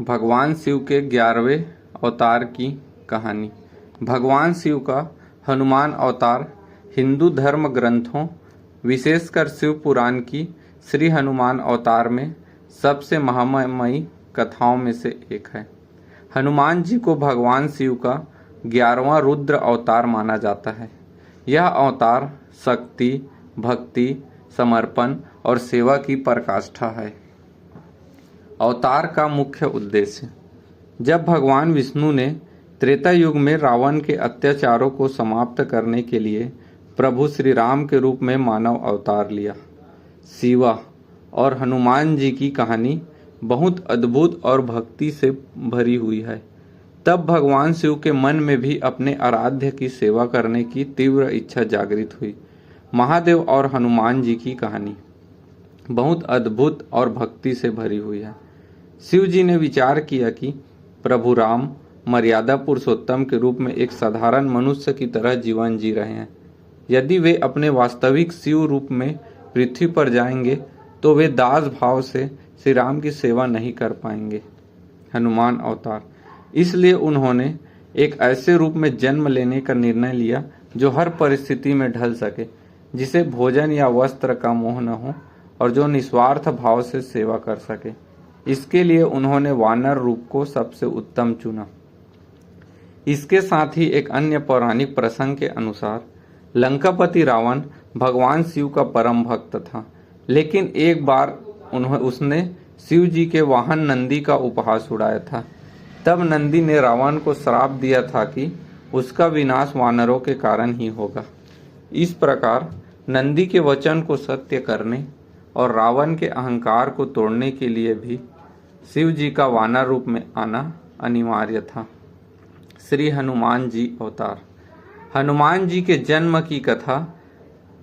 भगवान शिव के 11वें अवतार की कहानी। भगवान शिव का हनुमान अवतार हिंदू धर्म ग्रंथों, विशेषकर शिव पुराण की श्री हनुमान अवतार में सबसे महामयी कथाओं में से एक है। हनुमान जी को भगवान शिव का 11वां रुद्र अवतार माना जाता है। यह अवतार शक्ति, भक्ति, समर्पण और सेवा की पराकाष्ठा है। अवतार का मुख्य उद्देश्य। जब भगवान विष्णु ने त्रेता युग में रावण के अत्याचारों को समाप्त करने के लिए प्रभु श्री राम के रूप में मानव अवतार लिया। शिवा और हनुमान जी की कहानी बहुत अद्भुत और भक्ति से भरी हुई है। तब भगवान शिव के मन में भी अपने आराध्य की सेवा करने की तीव्र इच्छा जागृत हुई। महादेव और हनुमान जी की कहानी बहुत अद्भुत और भक्ति से भरी हुई है। शिव जी ने विचार किया कि प्रभु राम मर्यादा पुरुषोत्तम के रूप में एक साधारण मनुष्य की तरह जीवन जी रहे हैं। यदि वे अपने वास्तविक शिव रूप में पृथ्वी पर जाएंगे तो वे दास भाव से श्री राम की सेवा नहीं कर पाएंगे। हनुमान अवतार। इसलिए उन्होंने एक ऐसे रूप में जन्म लेने का निर्णय लिया जो हर परिस्थिति में ढल सके, जिसे भोजन या वस्त्र का मोह न हो और जो निस्वार्थ भाव से सेवा कर सके। इसके लिए उन्होंने वानर रूप को सबसे उत्तम चुना। इसके साथ ही एक अन्य पौराणिक प्रसंग के अनुसार लंकापति रावण भगवान शिव का परम भक्त था, लेकिन एक बार उसने शिव जी के वाहन नंदी का उपहास उड़ाया था। तब नंदी ने रावण को श्राप दिया था कि उसका विनाश वानरों के कारण ही होगा। इस प्रकार नंदी के वचन को सत्य करने और रावण के अहंकार को तोड़ने के लिए भी शिव जी का वानर रूप में आना अनिवार्य था। श्री हनुमान जी अवतार। हनुमान जी के जन्म की कथा।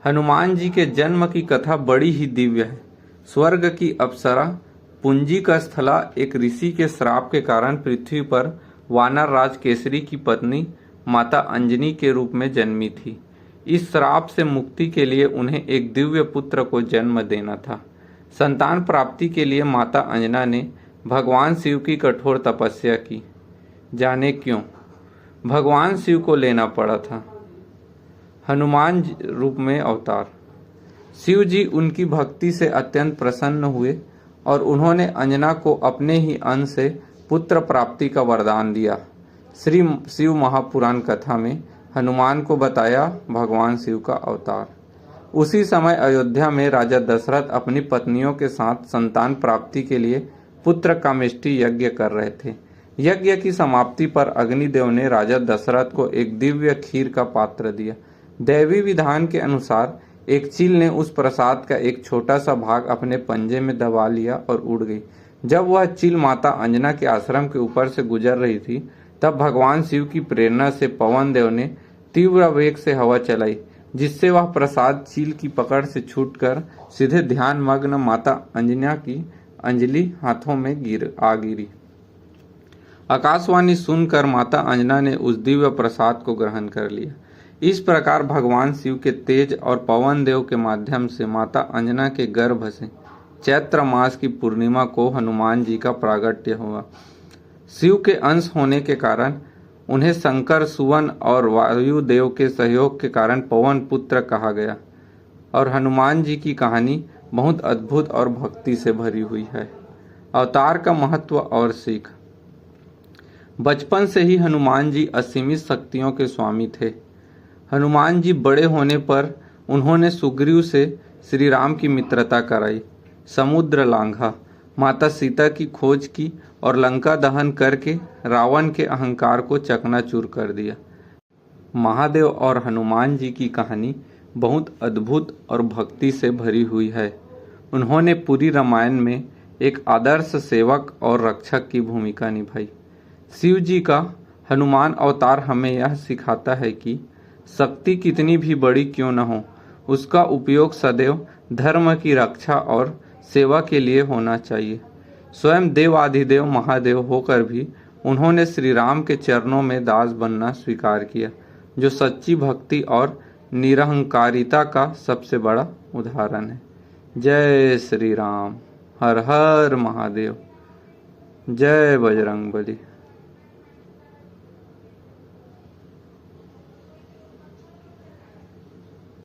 हनुमान जी के जन्म की कथा बड़ी ही दिव्य है। स्वर्ग की अप्सरा पुंजी का स्थला एक ऋषि के श्राप के कारण पृथ्वी पर वानर राज केसरी की पत्नी माता अंजनी के रूप में जन्मी थी। इस श्राप से मुक्ति के लिए उन्हें एक दिव्य पुत्र को जन्म देना था। संतान प्राप्ति के लिए माता अंजना ने भगवान शिव की कठोर तपस्या की। जाने क्यों भगवान शिव को लेना पड़ा था हनुमान रूप में अवतार। शिव जी उनकी भक्ति से अत्यंत प्रसन्न हुए और उन्होंने अंजना को अपने ही अंश से पुत्र प्राप्ति का वरदान दिया। श्री शिव महापुराण कथा में हनुमान को बताया भगवान शिव का अवतार। उसी समय अयोध्या में राजा दशरथ अपनी पत्नियों के साथ संतान प्राप्ति के लिए पुत्र कामेष्टि यज्ञ कर रहे थे। यज्ञ की समाप्ति पर अग्निदेव ने राजा दशरथ को एक दिव्य खीर का पात्र दिया। दैवी विधान के अनुसार एक चील ने उस प्रसाद का एक छोटा सा भाग अपने पंजे में दबा लिया और उड़ गई। जब वह चील माता अंजना के आश्रम के ऊपर से गुजर रही थी, तब भगवान शिव की प्रेरणा से पवन देव ने तीव्र वेग से हवा चलाई, जिससे वह प्रसाद चील की पकड़ से छूटकर सीधे ध्यान मग्न माता अंजना की अंजलि हाथों में गिरी। आकाशवाणी सुनकर माता अंजना ने उस दिव्य प्रसाद को ग्रहण कर लिया। इस प्रकार भगवान शिव के तेज और पवन देव के माध्यम से माता अंजना के गर्भ से चैत्र मास की पूर्णिमा को हनुमान जी का प्रागट्य हुआ। शिव के अंश होने के कारण उन्हें शंकर, सुवन और वायुदेव के सहयोग के कारण पवन पुत्र कहा गया। और हनुमान जी की कहानी बहुत अद्भुत और भक्ति से भरी हुई है। अवतार का महत्व और सीख। बचपन से ही हनुमान जी असीमित शक्तियों के स्वामी थे। हनुमान जी बड़े होने पर उन्होंने सुग्रीव से श्री राम की मित्रता कराई, समुद्र लांघा, माता सीता की खोज की और लंका दहन करके रावण के अहंकार को चकनाचूर कर दिया। महादेव और हनुमान जी की कहानी बहुत अद्भुत और भक्ति से भरी हुई है। उन्होंने पूरी रामायण में एक आदर्श सेवक और रक्षक की भूमिका निभाई। शिव जी का हनुमान अवतार हमें यह सिखाता है कि शक्ति कितनी भी बड़ी क्यों न हो, उसका उपयोग सदैव धर्म की रक्षा और सेवा के लिए होना चाहिए। स्वयं देवाधिदेव महादेव होकर भी उन्होंने श्री राम के चरणों में दास बनना स्वीकार किया, जो सच्ची भक्ति और निरहंकारिता का सबसे बड़ा उदाहरण है। जय श्री राम। हर हर महादेव। जय बजरंग बली।